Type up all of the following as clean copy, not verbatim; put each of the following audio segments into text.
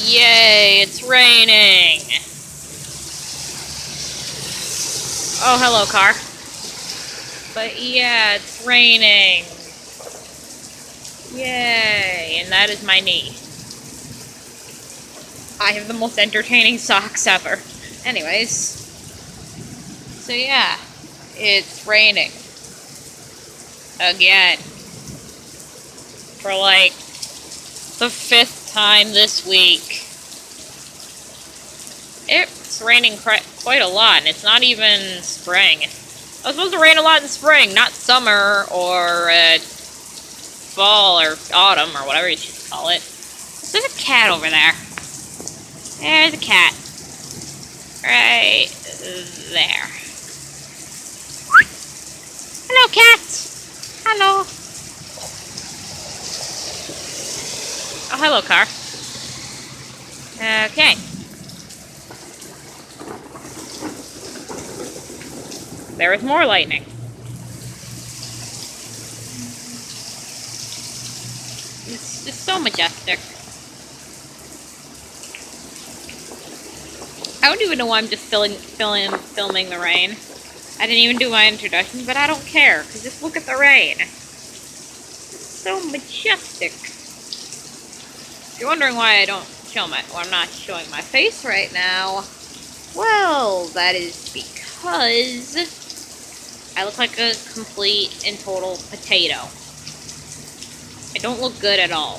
Yay, it's raining! Oh, hello, car. But yeah, it's raining. Yay, and that is my knee. I have the most entertaining socks ever. Anyways, so yeah, it's raining. Again. For like the 5th time this week. It's raining quite a lot, and it's not even spring. It was supposed to rain a lot in spring, not summer or fall or autumn or whatever you should call it. There's a cat over there. There's a cat. Right there. Hello, cat. Hello. Oh, hello, car. Okay. There is more lightning. It's just so majestic. I don't even know why I'm just filming the rain. I didn't even do my introduction, but I don't care, because just look at the rain. It's so majestic. If you're wondering why I don't I'm not showing my face right now, well, that is because I look like a complete and total potato. I don't look good at all.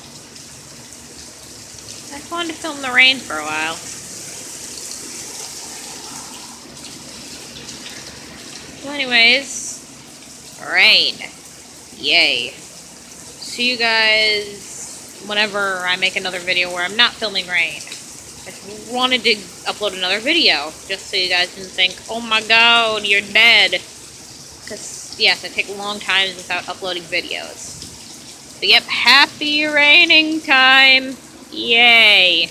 I just wanted to film the rain for a while. So anyways, rain. Yay. See you guys whenever I make another video where I'm not filming rain. I just wanted to upload another video, just so you guys didn't think, oh my god, you're dead. Because, yes, I take long times without uploading videos. But yep, happy raining time. Yay.